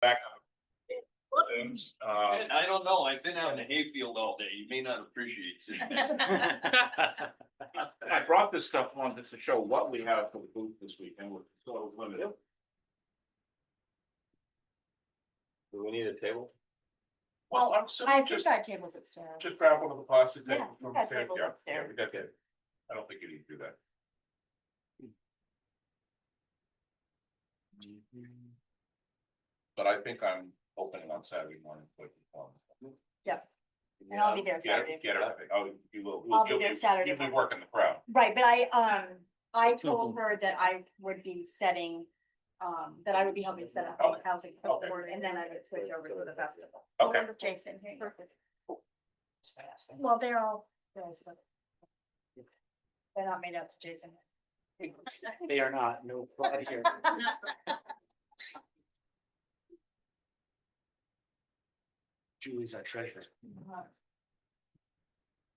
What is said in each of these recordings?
back up. Things, And I don't know, I've been out in the hayfield all day, you may not appreciate seeing it. I brought this stuff on just to show what we have for the booth this weekend, we're sort of limited. Do we need a table? Well, I'm I assuming think just, our table's upstairs. just grab one of the plastic Yeah, tables from we got the tables yeah, upstairs. we got that. I don't think you need to do that. But I think I'm opening on Saturday morning. Yep. And I'll be there Get Saturday. everything. Oh, you will. I'll be you'll there Saturday You'll be morning. working the crowd. Right, but I told her that I would be setting, that I would be helping set up Okay. housing support, and then I would switch over to the festival. Okay. Jason, perfect. Well, they're all, they're not made out to Jason. They are not, no, right here. Julie's our treasurer.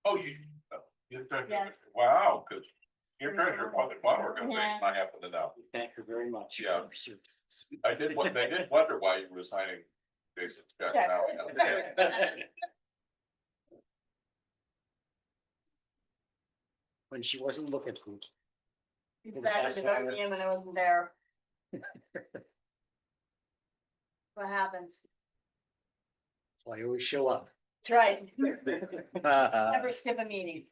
Oh, you're treasurer. Yeah. Wow, because you're treasurer of public water organization, Yeah. I happen to know. Thank her very much. for Yeah. her service. They did wonder why you were signing Jason's check Yeah. now. I know. When she wasn't looking for it. Exactly, they voted me in when I wasn't there. What happens? So I always show up. That's right, never skip a meeting.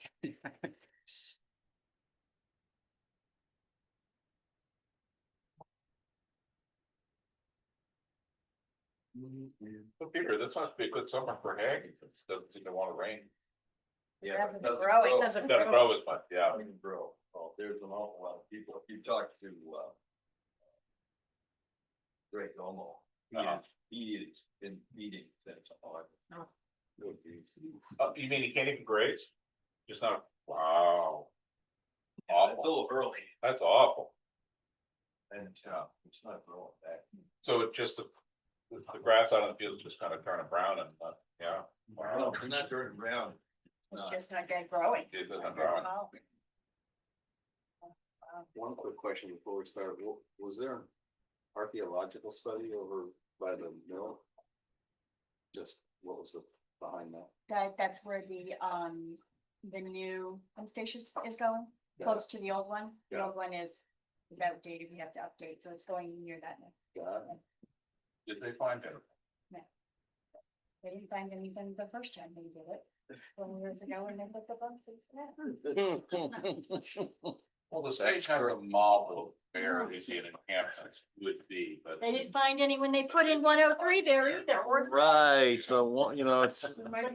So Peter, this must be a good summer for Hague, it doesn't seem to want to rain. Yeah, but it's growing, It's gonna grow as much, yeah. Grow. Oh, there's an awful lot of people, if you talk to, Greg Domo, Uh-huh. he is in meetings since August. Oh. You mean he can't even graze? Just not, wow. It's a Awful, little early, that's awful. and, it's not growing back. So it's just the grass out in the field is just kind of turning brown and, yeah. No, Wow. it's not turning around. It's just not getting growing. It doesn't grow. Wow. One quick question before we start, was there an archaeological study over by the mill? Just what was the behind that? That's where the new pump station is going, close to the old one. The Yeah. old one is outdated, we have to update, so it's going near that now. Got it. Did they find it? They didn't find anything the first time they did it, 20 years ago, when they put the pump station in. Well, the state has a model of where Indian encampments would be, but. They didn't find any when they put in 103 there either, or. Right, so, it's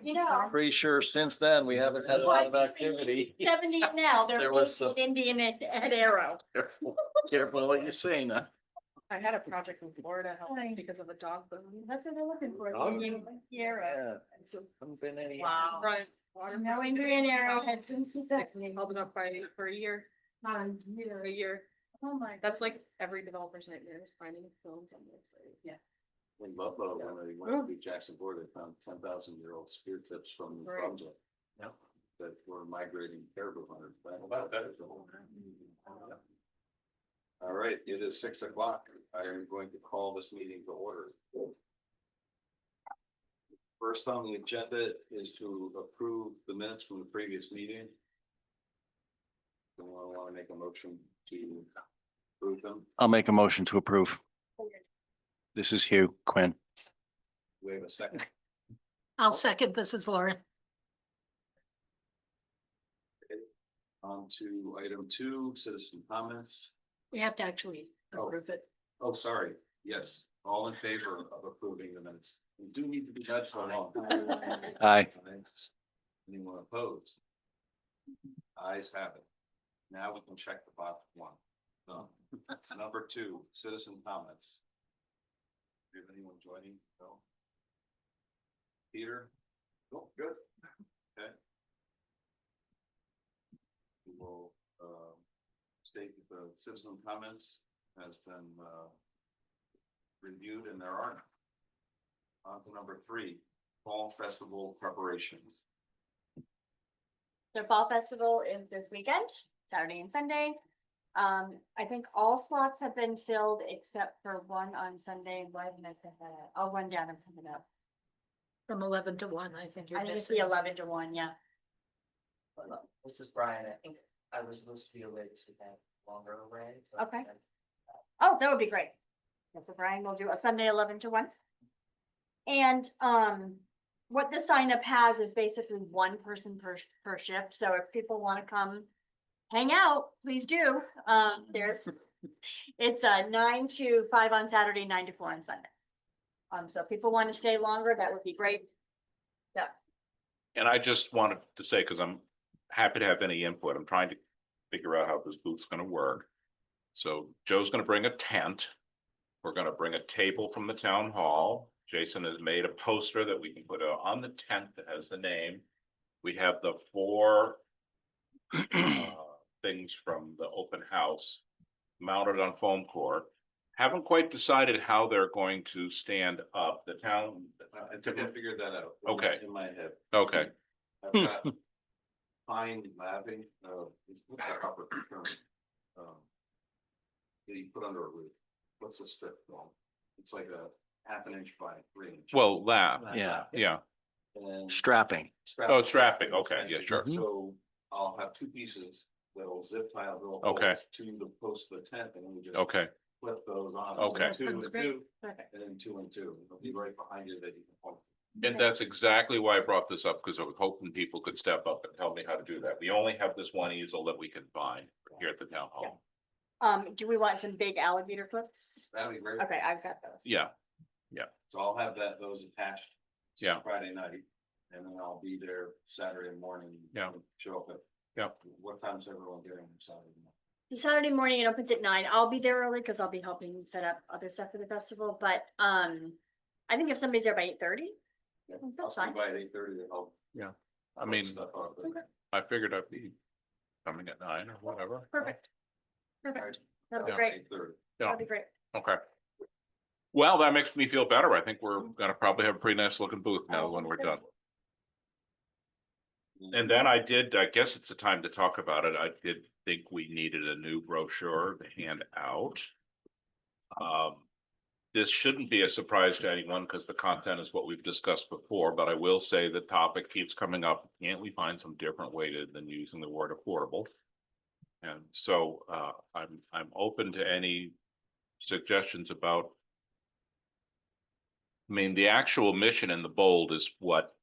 You know. pretty sure since then, we haven't had a lot of activity. 70 now, There they're was some- Indian at Arrow. Careful what you say now. I had a project in Florida help Right. because of a dog boom. That's what they're looking for. Oh. Indian Arrow. Yeah. Haven't been any. Wow. Front water. No Indian Arrowhead since the second. Held it up for a year, a year. Oh my. That's like every developer's nightmare is finding films on their site. Yeah. In Buffalo, when they went to Jackson Board, they found 10,000-year-old spear tips from New Right. Brunswick. Yeah. That were migrating caribou hunters back. Well, that is a whole- All right, it is 6 o'clock. I am going to call this meeting to order. First on the agenda is to approve the minutes from the previous meeting. Someone want to make a motion to approve them? I'll make a motion to approve. This is Hugh Quinn. We have a second. I'll second. This is Lauren. On to item 2, citizen comments. We have to actually Oh. approve it. Oh, sorry. Yes, all in favor of approving the minutes. We do need to be nudged for long. Aye. Anyone opposed? Ayes have it. Now we can check the box 1. Number 2, citizen comments. Do you have anyone joining? No. Peter? Oh, good. Okay. We will, state that the citizen comments has been, reviewed and there are none. On to number 3, fall festival preparations. The Fall Festival is this weekend, Saturday and Sunday. I think all slots have been filled except for one on Sunday, I'll run down and pick it up. From 11 to 1, I think you're I think it's missing. the 11 to 1, yeah. This is Brian. I think I was supposed to be away to that longer array. Okay. Oh, that would be great. Yeah, so Brian will do a Sunday 11 to 1. And, what the sign up has is basically one person per shift, so if people wanna come hang out, please do. It's 9 to 5 on Saturday, 9 to 4 on Sunday. So if people wanna stay longer, that would be great. Yeah, And I just wanted to say, because I'm happy to have any input, I'm trying to figure out how this booth's gonna work. So Joe's gonna bring a tent. We're gonna bring a table from the town hall. Jason has made a poster that we can put on the tent that has the name. We have the 4 things from the open house mounted on foam core. Haven't quite decided how they're going to stand up. The town. I think I figured that out. Okay. In my head. Okay, I've got pine labbing, it's what's that upper term? That you put under a roof. What's the strip called? It's like a 1/2 inch by 3 inch. well, lab, Yeah. yeah. And Strapping. Oh, strapping, okay, yeah, sure. So I'll have 2 pieces that'll zip tie a little Okay. holes to the post of the tent and then we just Okay, flip those on. Okay. So 2 and Great. 2, perfect. and then 2 and 2. It'll be right behind you that you can point. and that's exactly why I brought this up, because I was hoping people could step up and tell me how to do that. We only have this one easel that we can find here at the town hall. Do we want some big alligator clips? That'd be great. Okay, I've got those. Yeah, So I'll have those attached. Yeah. Friday night, and then I'll be there Saturday morning. Yeah. Show up at. Yeah. What time's everyone getting Saturday morning? Saturday morning, it opens at 9. I'll be there early because I'll be helping set up other stuff for the festival, but, I think if somebody's there by 8:30, I'll that's swing fine. by at 8:30 to help. I mean, Stuff out there. Okay. I figured I'd be coming at 9 or whatever. Perfect. Perfect. That'll be Yeah. great. 8:30. Yeah, That'll be great. okay. Well, that makes me feel better. I think we're gonna probably have a pretty nice looking booth now when we're done. And then I guess it's the time to talk about it. I did think we needed a new brochure to hand out. This shouldn't be a surprise to anyone because the content is what we've discussed before, but I will say the topic keeps coming up. Can't we find some different way than using the word affordable? And so I'm open to any suggestions about. I mean, the actual mission in the bold is what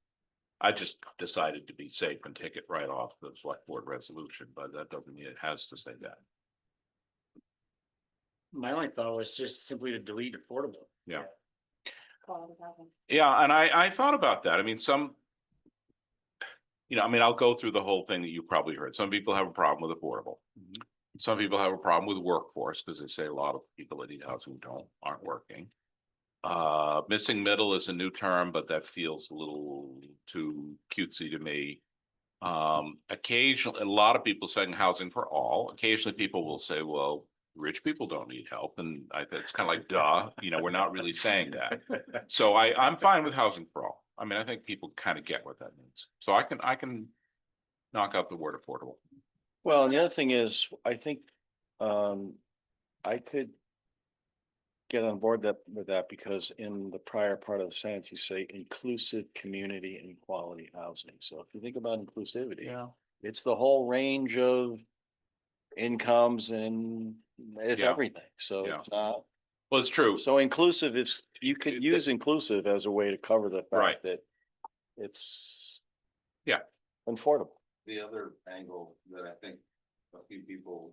I just decided to be safe and take it right off the select board resolution, but that doesn't mean it has to say that. My only thought was just simply to delete affordable. Yeah. Quality housing. Yeah, and I thought about that. I mean, I mean, I'll go through the whole thing that you probably heard. Some people have a problem with affordable. Some people have a problem with workforce because they say a lot of people that need housing aren't working. Missing middle is a new term, but that feels a little too cutesy to me. Occasionally, a lot of people saying housing for all. Occasionally people will say, well, rich people don't need help. And it's kind of like, duh, we're not really saying that. So I'm fine with housing for all. I mean, I think people kind of get what that means. So I can knock out the word affordable. Well, and the other thing is, I think, I could get on board with that because in the prior part of the sentence, you say inclusive community and quality housing. So if you think about inclusivity, it's the whole range of incomes and it's Yeah. everything. So Yeah. it's not, Well, it's true. so inclusive is, you could use inclusive as a way to cover the Right. fact that it's. Yeah. Affordable. The other angle that I think a few people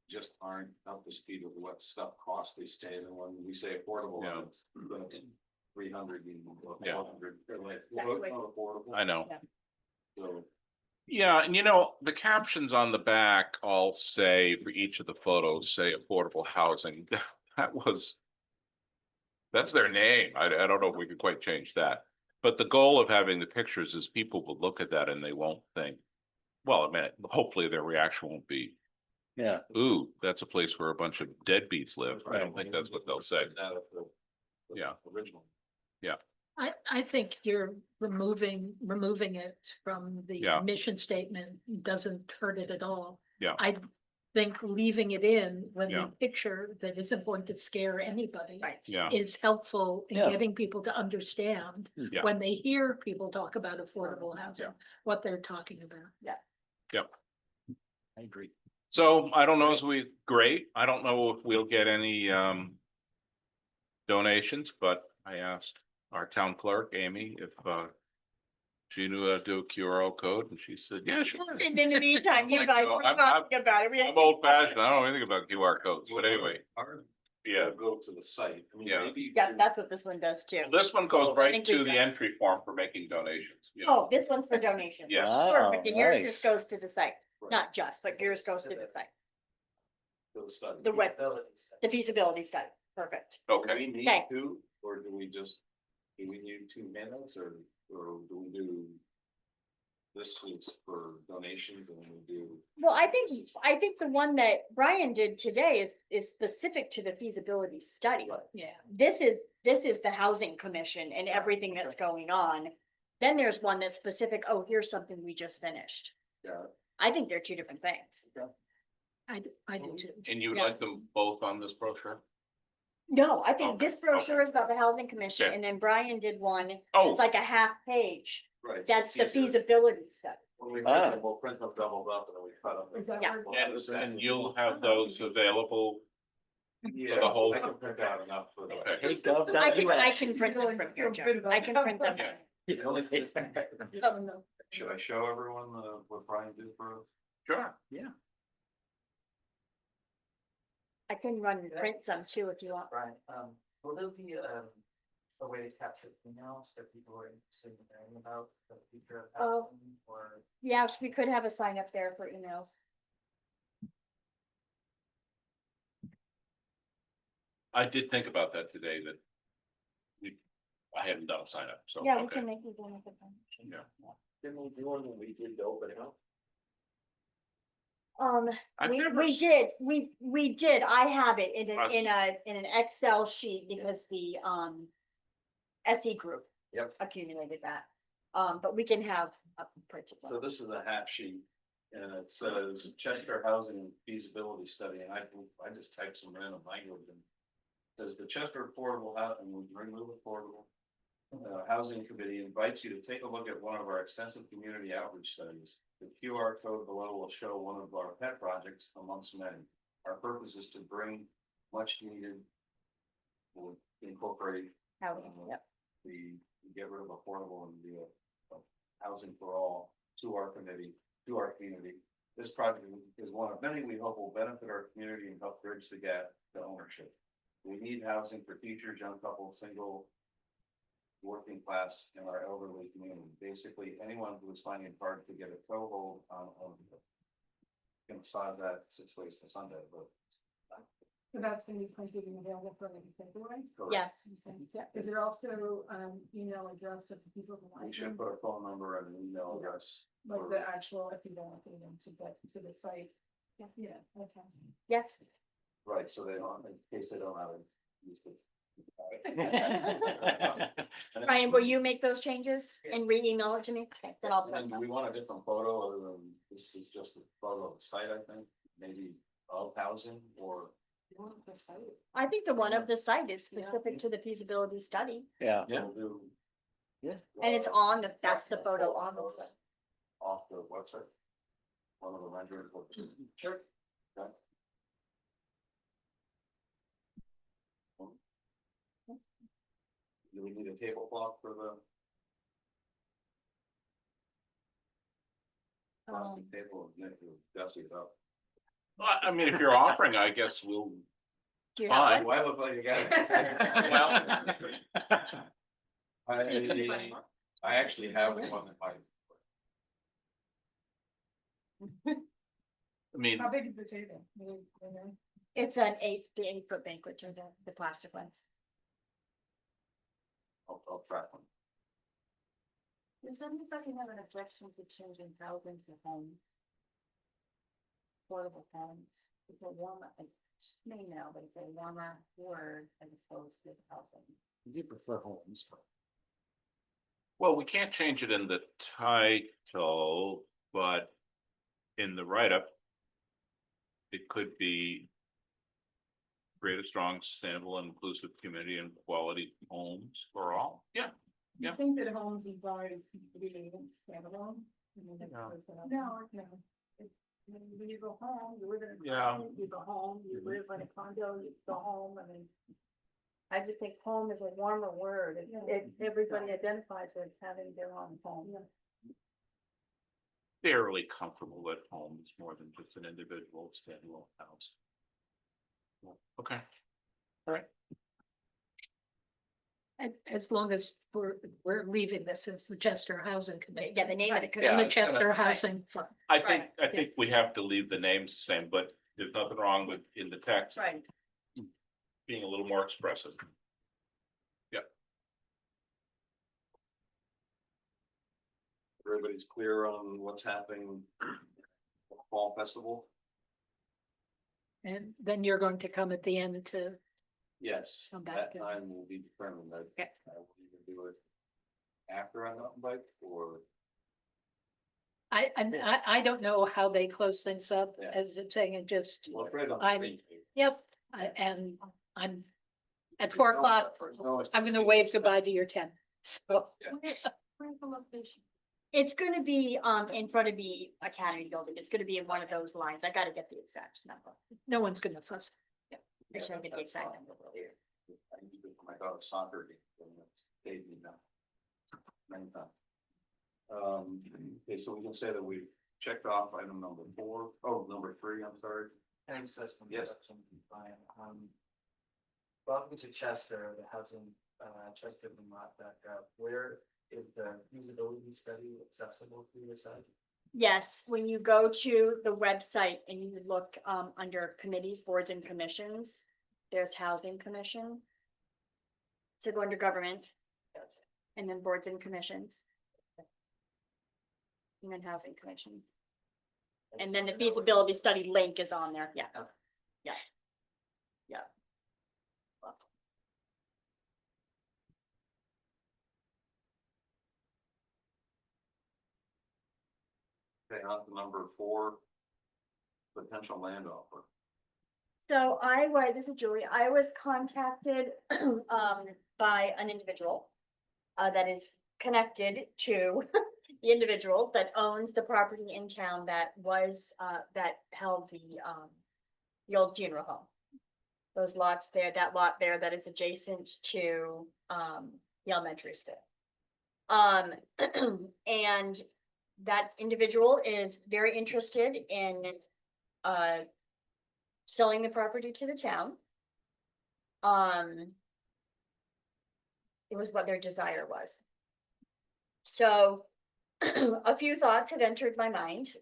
just aren't up to speed with what stuff costs these days, and when we say affordable, Yeah. it's 300 and Yeah. 400, they're like, Exactly. well, it's not affordable. I know. Yeah. So, Yeah, and the captions on the back all say, for each of the photos, say affordable housing. That's their name. I don't know if we could quite change that. But the goal of having the pictures is people will look at that and they won't think, well, I mean, hopefully their reaction won't be, Yeah. ooh, that's a place where a bunch of deadbeats live. I don't think that's what they'll say. Out of the Yeah. Original. I think you're removing it from the Yeah. mission statement doesn't hurt it at all. Yeah. think leaving it in when Yeah. the picture that isn't going to scare anybody Right. Yeah, is helpful in Yeah. getting people to understand Yeah. when they hear people talk about affordable housing, what they're talking about. I agree. so I don't know, as great, I don't know if we'll get any donations, but I asked our town clerk, Amy, if she knew how to do a QR code, and she said, yeah, sure. And in the meantime, you Like, guys, no, we're I'm- talking about it. We- I'm old fashioned, I don't know anything about QR codes, but anyway, Ours yeah. will go to the site. I mean, Yeah. maybe. Yeah, that's what this one does too. This one goes I right think to we've the got- entry form for making donations. Yeah. Oh, this one's for donation. Yeah. Wow, Perfect, and yours nice. just goes to the site, Right. not just, but yours goes to the site, To the study. the web, Feasibility study. the feasibility study, perfect. Do Okay, we need Okay. two, or do we just, do we need 2 minutes, or do we do? This is for donations, and then we do. Well, I think the one that Brian did today is specific to the feasibility study. Yeah. This is the housing commission and everything that's going on. Then there's one that's specific, oh, here's something we just finished. Yeah. I think they're two different things. I do too. and you would Yeah. like them both on this brochure? No, I think Okay, this brochure okay. is about the housing commission, Okay. and then Brian did one, Oh, it's like a half page. Right. so That's it's the easier. feasibility study. When we Ah. print them, we'll print them doubled up, and then we cut them. Is that Yeah. where- and you'll have those available, Yeah, the whole- I can print out enough for the. okay, Hey, gov.us. I can print them from here, Joe. I can print them. Yeah. The only thing- Oh, no. Should I show everyone what Brian did for us? sure. I can run print some too if you want. Brian, will there be a way to capture emails for people who are interested in learning about the future of Oh. housing or? Yeah, we could have a sign up there for emails. I did think about that today, that I hadn't done a sign up, so, Yeah, we okay, can make you one of them. yeah. Didn't we do one when we did the open house? I've We never s- did, we did, I have it in Awesome. in an Excel sheet because the SE group. Yep. Accumulated that, but we can have a printed So one. this is a half sheet, and it says Chester Housing Feasibility Study, and I just typed some random language and. Says the Chester Affordable Housing, we remove affordable. Housing Committee invites you to take a look at one of our extensive community outreach studies. The QR code below will show one of our pet projects amongst many. Our purpose is to bring much needed. Will incorporate Housing, yep. the get rid of affordable and the housing for all to our committee, to our community. This project is one of many we hope will benefit our community and help bridge the gap to ownership. We need housing for teachers, young couples, single, working class, and our elderly community. Basically, anyone who is finding it hard to get a toehold on ownership. Can massage that 6 ways to Sunday, but. So that's gonna be printed and available for like February. Yes, Okay. Yeah, is there also, email address of the people who We want should them, put a phone number and an email address. like the actual, if you don't pay them to get to the site? Yeah, okay. yes. Right, so they don't, in case they don't have it. Use the. Ryan, will you make those changes and re-email it to me? Okay, then I'll. And then do we want a different photo other than, this is just a photo of the site, I think, maybe of housing or. I think the one of the site is specific to the feasibility study, Yeah, We'll do. Yeah. and it's on the, that's the photo on the study. Off the website. One of the renderings. Sure. Okay. Do we need a tablecloth for the plastic table? Nick, you'll dust it up. Well, I mean, if you're offering, I guess we'll, Do you Fine. have one? Why look like you got it? I actually have one in my. I mean, How big is the table? Do you know? It's the 8-foot banquet or the plastic ones. I'll track one. Does anybody have an objection to changing housing to home? Portable homes, it's a warmer, it's me now, but it's a warmer word as opposed to housing. I do prefer homes, but. well, we can't change it in the title, but in the write-up, it could be create a strong, sustainable, and inclusive community and quality homes for all. Yeah, You Yeah. think that homes and bars really standalone? No. No, no. When you go home, you live in a Yeah. condo, you go home, you Mhm. live in a condo, you go home, I mean. I just think home is a warmer word. Everybody identifies with having their own home. fairly comfortable at home. It's more than just an individual standalone house. Okay. All right. As long as we're leaving this as the Chester Housing Committee. Yeah, the name of the And the Yeah, it's gonna- Chester Housing Fund. I think we have to leave the names the same, but there's nothing wrong with in the text Right. being a little more expressive. Everybody's clear on what's happening. Fall festival? And then you're going to come at the end to, Yes, Come back that to- time will be determined. Okay. I will either do it after I mountain bike or. I don't know how they close things up, Yeah. as it's saying, it just, Well, it's right on the I'm- screen. yep, and I'm at 4 o'clock, I'm gonna wave goodbye to your 10, so. Where's the location? It's gonna be, in front of the Academy building. It's gonna be in one of those lines. I gotta get the exact number. No one's gonna fuss. Actually, I get the exact number. I used it for my daughter's soccer game, and it's paid me now. Many times. Okay, so we can say that we checked off item number 3, I'm sorry. I think that's from Yes. Brian, welcome to Chester, the housing, Chester Vermont, where is the feasibility study accessible through the site? Yes, when you go to the website and you look, under committees, boards and commissions, there's housing commission. So go under government. And then boards and commissions. And then housing commission. And then the feasibility study link is on there, yeah. Yeah. Yeah. Okay, on to number 4. Potential land offer. So this is Julie, I was contacted, by an individual. That is connected to the individual that owns the property in town that was, that held the old funeral home. Those lots there, that lot there that is adjacent to, the elementary school. And that individual is very interested in, selling the property to the town. It was what their desire was. So a few thoughts have entered my mind.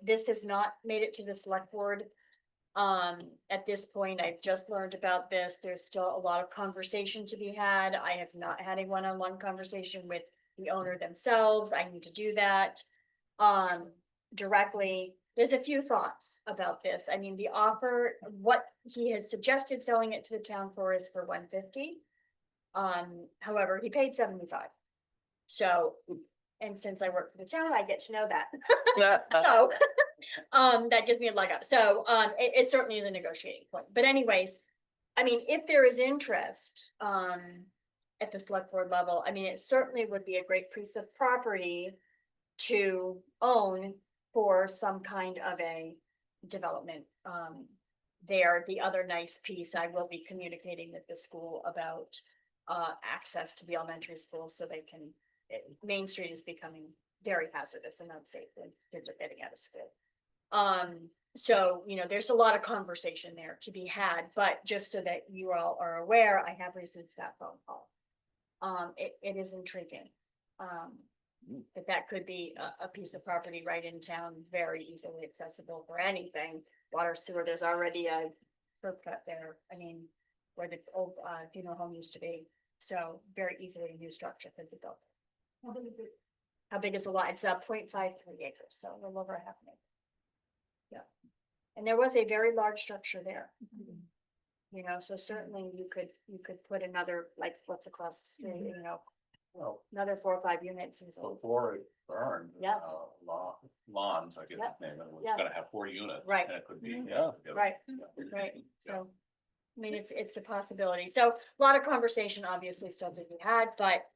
This has not made it to the select board. At this point, I've just learned about this. There's still a lot of conversation to be had. I have not had a one-on-one conversation with the owner themselves. I need to do that. Directly. There's a few thoughts about this. I mean, the offer, what he has suggested selling it to the town for is for 150. However, he paid 75. So, and since I work for the town, I get to know that. So, that gives me a leg up. So, it certainly is a negotiating point. But anyways, I mean, if there is interest, at the select board level, I mean, it certainly would be a great piece of property to own for some kind of a development. There, the other nice piece, I will be communicating with the school about access to the elementary school so they can, Main Street is becoming very hazardous and unsafe when kids are getting out of school. So, you know, there's a lot of conversation there to be had, but just so that you all are aware, I have received that phone call. It is intriguing. That could be a piece of property right in town, very easily accessible for anything. Water, sewer, there's already a curb cut there. I mean, where the old funeral home used to be. So very easily a new structure could be built. How big is it? How big is the lot? It's 0.53 acres, so a little over a half an acre. Yeah. And there was a very large structure there. You know, so certainly you could put another, like what's across the street, you know, Well, another 4 or 5 units is, before it burned. Yeah. Lawns, I guess Yeah. its name, and it was Yeah. gonna have 4 units. Right. And it could be, Mhm. yeah. right, right, so. I mean, it's a possibility, so a lot of conversation obviously still to be had, but.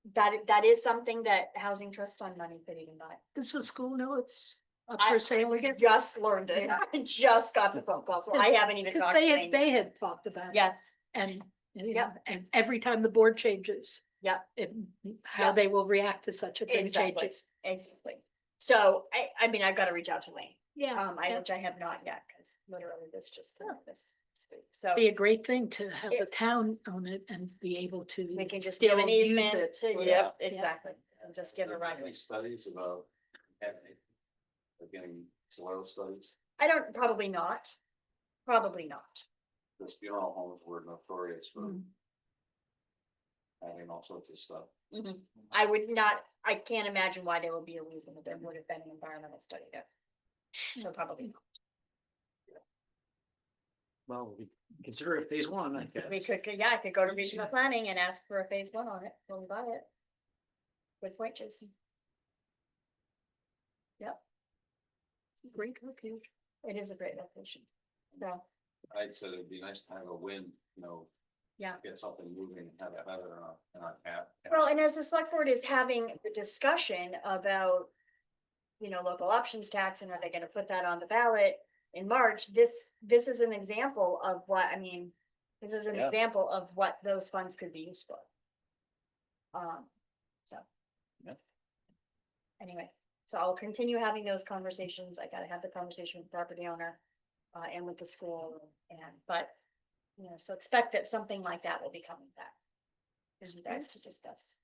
That is something that Housing Trust Fund money could even buy. Does the school know it's up I for sale again? just learned it, Yeah. I just got the phone call, so I It's- haven't even 'Cause talked to they Wayne. they had talked about it. Yes, And, you Yeah. know, and every time the board changes. Yeah. How Yeah. they will react to such a thing exactly, changes. exactly. So I mean, I've got to reach out to Wayne, Yeah, yeah. which I have not yet, because literally this just, this week, so. Be a great thing to have the It- town own it and be able to. We can just give still an use easement it to, for- yep, yeah. exactly, and just give a right. Any studies about having, getting soil studies? I don't, probably not, probably not. Because funeral homes were notorious for Mm. having all sorts of stuff. I would not, I can't imagine why there would be a reason that there would have been an environmental study there. So probably, not. Well, we consider it phase one, I we guess. could, yeah, I could go to regional planning and ask for a phase 1 on it, when we buy it. Good point, Jason. It's a great location. It is a great location, so, I'd said it'd be nice to have a win, you know. Yeah. Get something moving and have it in our cap. well, and as the select board is having the discussion about. You know, local options tax, and are they gonna put that on the ballot in March, this is an example of what, I mean. This is an Yeah. example of what those funds could be used for. So. Yeah. Anyway, so I'll continue having those conversations, I gotta have the conversation with the property owner, and with the school, but. You know, so expect that something like that will be coming back. For you guys to discuss.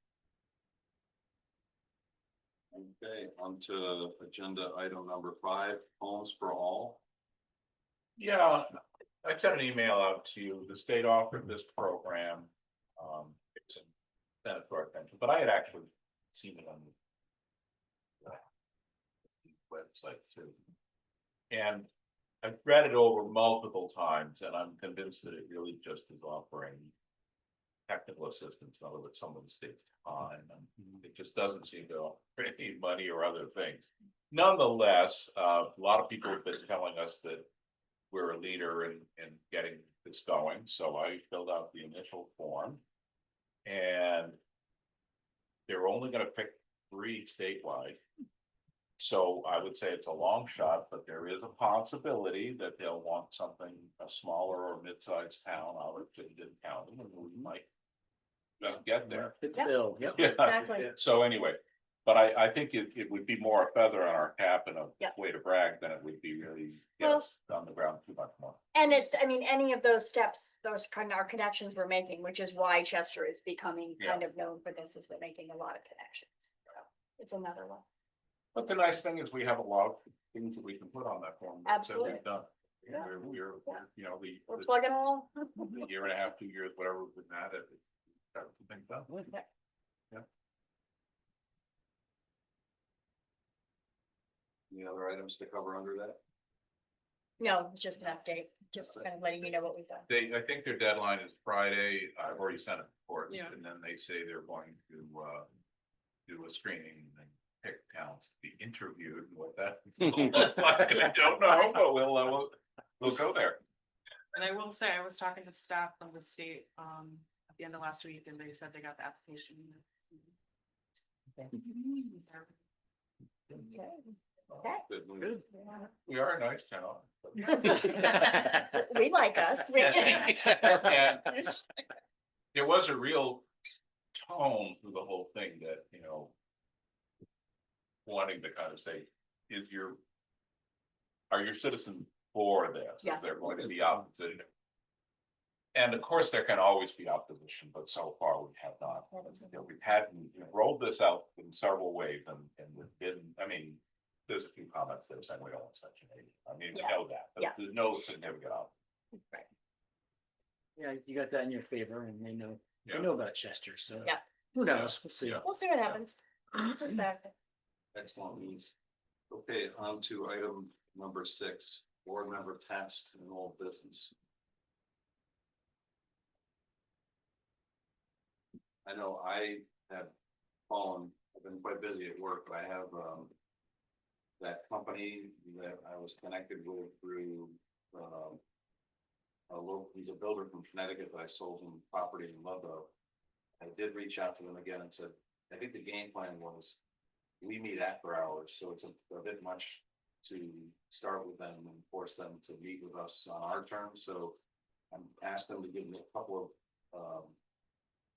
Okay, on to agenda item number 5, homes for all. Yeah, I sent an email out to you. The state offered this program. It's in Senate for our attention, but I had actually seen it on the website too. And I've read it over multiple times, and I'm convinced that it really just is offering technical assistance, in other words, someone states time, and it just doesn't seem to offer any money or other things. Nonetheless, a lot of people have been telling us that we're a leader in getting this going, so I filled out the initial form. And they're only gonna pick 3 statewide. So I would say it's a long shot, but there is a possibility that they'll want something, a smaller or mid-sized town out of Chittenden County, and we might just get there. Fit the Yeah. bill, yep. Yeah. Exactly. So anyway, but I think it would be more a feather on our cap and a Yeah. way to brag than it would be really get Well- us on the ground too much more. And it's, I mean, any of those steps, those kind of our connections we're making, which is why Chester is becoming kind of known for this, is we're making a lot of connections, so it's another one. But the nice thing is we have a lot of things that we can put on that form. that said we've Absolutely. done. Yeah. We're, you know, We're the plugging along. year and a half, 2 years, whatever we've been at it. Got some things done. Any other items to cover under that? No, it's just an update, just kind of letting you know what we've done. I think their deadline is Friday. I've already sent it for it. Yeah. And then they say they're going to, do a screening and pick towns to be interviewed and what that. looks like. I don't know, but we'll go there. And I will say, I was talking to staff from the state, at the end of last week, and they said they got the application. Okay. Good. Good. We are a nice town. We like us. And there was a real tone to the whole thing that, you know, wanting to kind of say, are your citizens for this? Yeah. Is there going to be opposition? And of course, there can always be opposition, but so far we have not. You know, we've rolled this out in several ways and we've been, I mean, there's a few comments that are saying we don't want such an age. I mean, we Yeah. know that, but Yeah. there's no significant opposition. Yeah, you got that in your favor and they know Yeah. about Chester, so. Yeah. Who knows? We'll see. Yeah. We'll see what happens. Exactly. Excellent news. Okay, on to item number 6, board member tasks and old business. I know I have fallen, I've been quite busy at work, but I have, that company that I was connected with through, he's a builder from Connecticut that I sold him property in Ludlow. I did reach out to them again and said, I think the game plan was, we meet after hours, so it's a bit much to start with them and force them to meet with us on our terms, so I'm asked them to give me a couple of,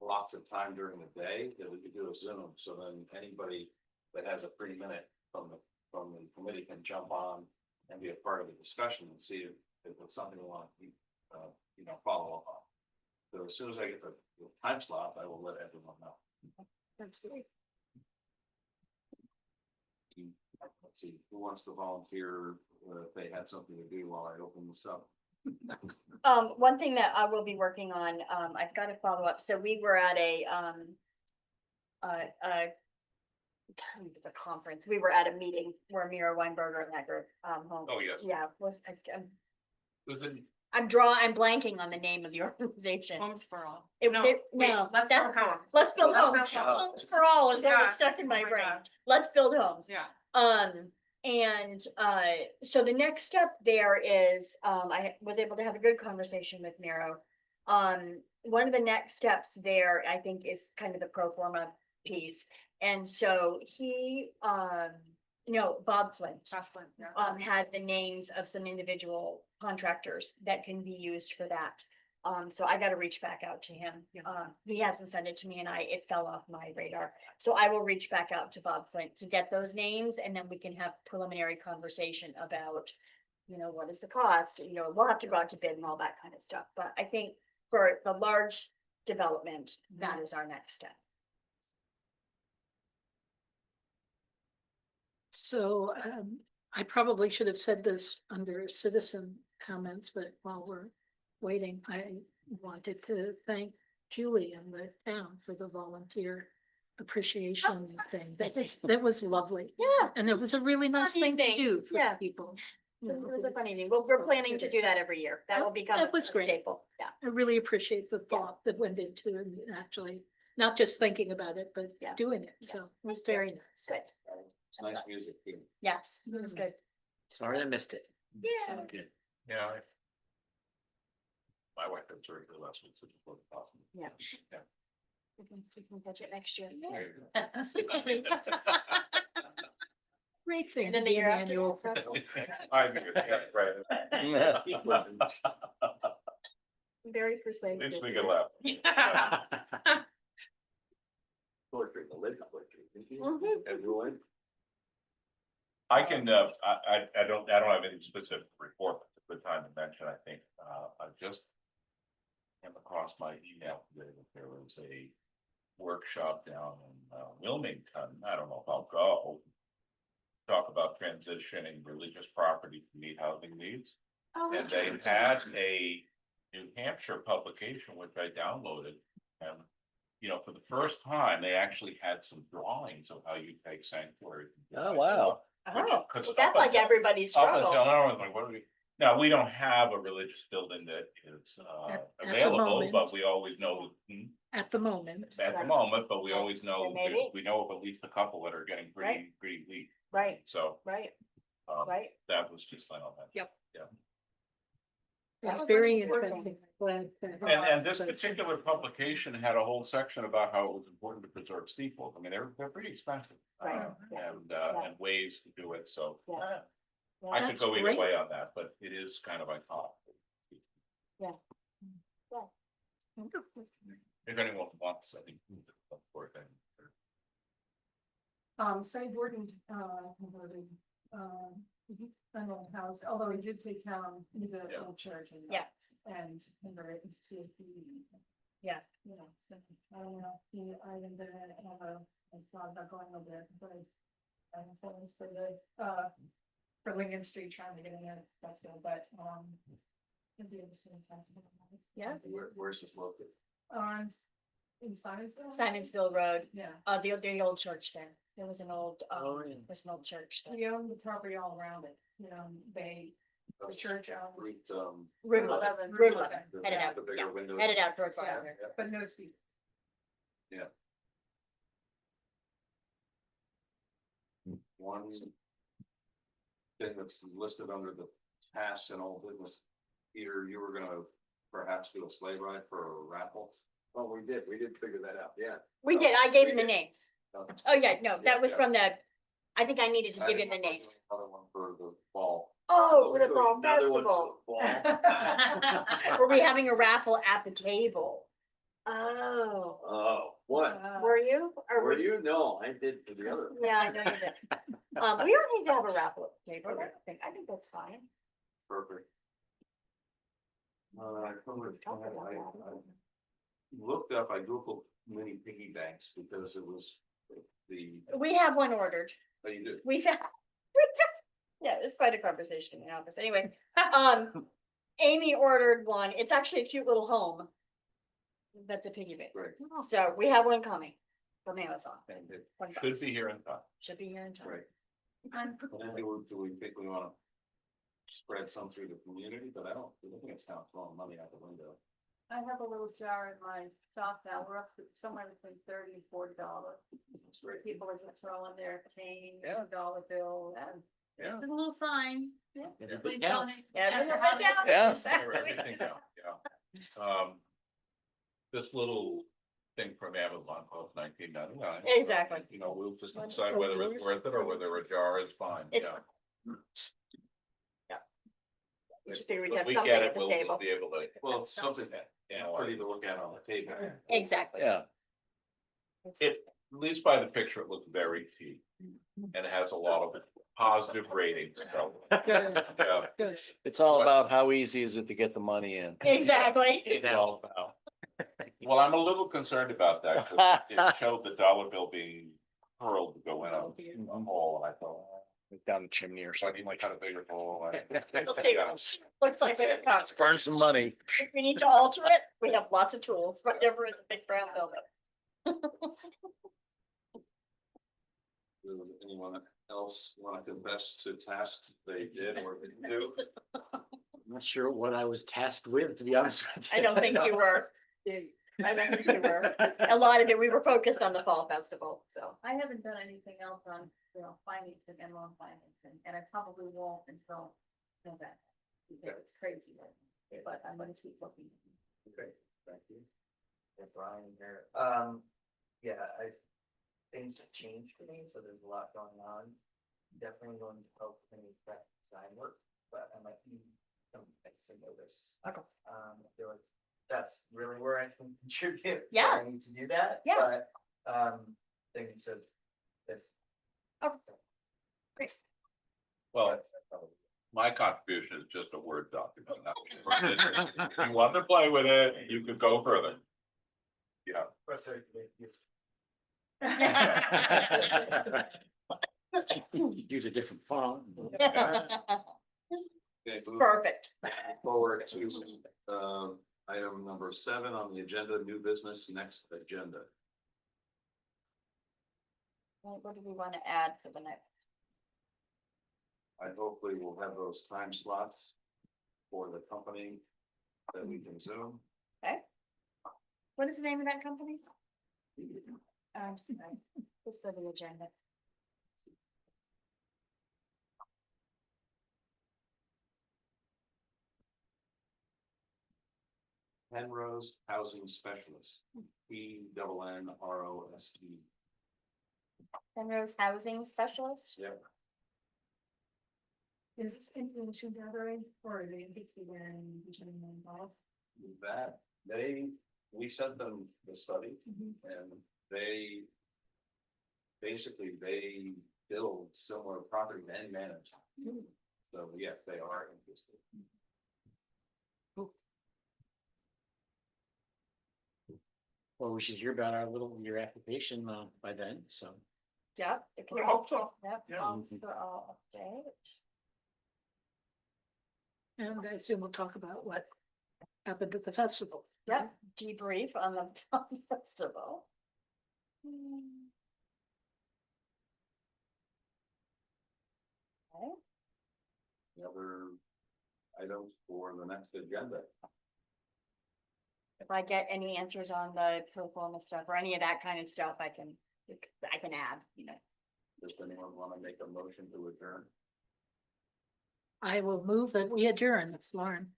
blocks of time during the day that we could do a Zoom, so then anybody that has a free minute from the committee can jump on and be a part of the discussion and see if it's something we want to, follow up on. So as soon as I get the time slot, I will let everyone know. That's great. Let's see, who wants to volunteer if they had something to do while I open this up? One thing that I will be working on, I've got to follow up. So we were at it's a conference. We were at a meeting where Mira Weinberger and that group, home. Oh, yes. Yeah, Was it? I'm blanking on the name of the organization. Homes for all. No, wait, no, Let's that's, build homes. let's build Let's homes. build homes. Homes for all is what Yeah. was stuck in Oh my my brain. God. Let's build homes. Yeah. So the next step there is, I was able to have a good conversation with Miro. One of the next steps there, I think, is kind of the pro forma piece. And so he, Bob Flint, Chocolate, yeah. had the names of some individual contractors that can be used for that. So I gotta reach back out to him. Yeah. He hasn't sent it to me and it fell off my radar. So I will reach back out to Bob Flint to get those names and then we can have preliminary conversation about, what is the cost, we'll have to go out to bid and all that kind of stuff. But I think for the large development, that is our next step. So I probably should have said this under citizen comments, but while we're waiting, I wanted to thank Julie and the town for the volunteer appreciation thing. That was lovely. Yeah. And it was a really nice Funny thing to thing, do for yeah. people. So it was a funny thing. Well, we're planning to do that every year. That will become That was a great. staple. Yeah. I really appreciate the thought that went into it and actually, not just thinking about it, but Yeah. doing it. Yeah. So it was very nice. Good. It's nice music too. Yes, it was good. Sorry I missed it. Yeah. Good. Yeah. My wife had surgery last week, so it was awesome. Yeah. Yeah. We can catch it next year. There you go. Great thing. And then to the be year an after, annual- Russell. I agree, that's right. Very At persuasive. least we can laugh. Poetry, the legislature. Mhm. Everyone. I can, I don't have any specific report, but it's a good time to mention, I think, I just came across my email today that there was a workshop down in Wilmington. I don't know if I'll go. Talk about transitioning religious property to meet housing needs. Oh, And they had a New Hampshire publication, which I downloaded. And, for the first time, they actually had some drawings of how you take sanctuary. Oh, wow. Oh, Because well, that's like everybody's Up until struggle. now, I was like, what do we, now, we don't have a religious building that is At the available, moment. but we always know. At the moment. At the Right. moment, but we Right. always know, There may be. we know of at least a couple that are getting pretty weak, Right, so. right, um, right. That was just, I don't know. Yep. Yeah. It's was very really important. interesting. Glad to- And this particular publication had a whole section about how it was important to preserve steeples. I mean, they're pretty expensive. Right, yeah, And ways to do it, so. Yeah. Yeah. I could That's go either great. way on that, but it is kind of iconic. Wonderful. If anyone wants, I think. For it, then. St. Gordon's, converted, an old house, although he did take down into Yeah. an old church and. Yeah. And convert it into a. Yeah. You know, so, I don't know, I am gonna have I thought about going over there, but I have plans for for Lincoln Street trying to get in there, that's good, but, it'd be interesting to talk about it. Yeah. Where's this located? On, in Simonsville? Simonsville Road, Yeah, the old church there. There was an old, Oh, yeah. there's an old church there. we own the property all around it, the church owns. Route, Route 11, Route 11, Okay. headed out, The bigger yeah, windows. headed out towards Yeah. Lavender. But no speed. One thing that's listed under the tasks and old business, Peter, you were gonna perhaps do a sleigh ride for a raffle? Oh, we did figure that out, yeah. We did, I gave him the names. No. Oh, yeah, no, that was Yeah. from the, I think I needed to I give him didn't the know if names. Another one for the fall. Oh, for the fall Another one festival. for the Were we having a raffle at the table? Oh, Oh, what? were you? Or Were you? No, I did for the other. Yeah, I know you did. We don't need to have a raffle at the table, I think that's fine. Perfect. I Talk about I that. looked up, I Googled mini piggy banks because it was the, We have one ordered. oh, you do? We found. Yeah, it's quite a conversation in the office. Anyway, Amy ordered one. It's actually a cute little home. That's a piggy bank. Right. So we have one coming from Amazon. And it- $1. Should be here in time. Should be here in time. Right. And then do we think we wanna spread some through the community, but I think it's kind of throwing money out the window. I have a little jar in my shop now, we're up to somewhere between $30 and $40. That's great. People are just throwing their change, Yeah. dollar bill, and Yeah. there's a little sign. Yeah. Please counts. donate. Yeah, After yeah, holiday. Yeah. exactly. Everything counts, yeah. This little thing from Amazon costs $19.99. Exactly. You know, we'll just decide whether it's worth it or whether a jar is fine, It's- yeah. We just figured we'd When have we something get at it, the we'll table. be able to. Well, it's something that, pretty to look at on the table. Exactly. Yeah. It, at least by the picture, it looks very cheap. And it has a lot of positive ratings, so, Good, yeah. good. It's all about how easy is it to get the money in. Exactly. It's all about. Well, I'm a little concerned about that, 'cause it showed the dollar bill being hurled to go in a hole, and I thought, Down the chimney or so I something need like kind of bigger hole. Looks like it. that. Burn some money. If we need to alter it, we have lots of tools, whatever is a big brown building. Does anyone else want to confess to tasks they did or didn't do? I'm not sure what I was tasked with, to be honest with you. I don't think you were. I don't think you were. A lot of it, we were focused on the fall festival, so. I haven't done anything else on, financing and loan financing, and I probably won't until November. Because it's crazy, but I'm gonna keep looking. Okay, thank you. Yeah, Brian here. Yeah, things have changed for me, so there's a lot going on. Definitely going to help any that design work, but I might need some extra notice. Okay. I feel like that's really where I can contribute. so Yeah. I need to do that. Yeah. But, things of this. Great. Well, my contribution is just a Word document. If you want to play with it, you could go further. Yeah. Use a different font. Okay, It's move perfect. forward to, item number 7 on the agenda, new business, next agenda. What do we want to add for the next? I hopefully will have those time slots for the company that we can Zoom. What is the name of that company? Just for the agenda. Penrose Housing Specialist, PNNROSE. Penrose Housing Specialist? Yep. Is this information gathering or are they interested in getting involved? That, we sent them the study and they basically, build similar properties and manage. So yes, they are interested. Well, we should hear about your application by then, so. Yep. If We you're hope so. Yep, Yeah. comes for all update. And I assume we'll talk about what happened at the festival. Yep, debrief on the film festival. Okay, The other items for the next agenda. If I get any answers on the pro forma stuff or any of that kind of stuff, I can add, you know. Does anyone want to make a motion to adjourn? I will move that we adjourn. It's Lauren.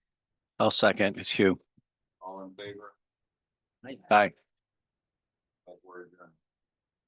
I'll second. It's Hugh. All in favor? Aye. We're adjourned.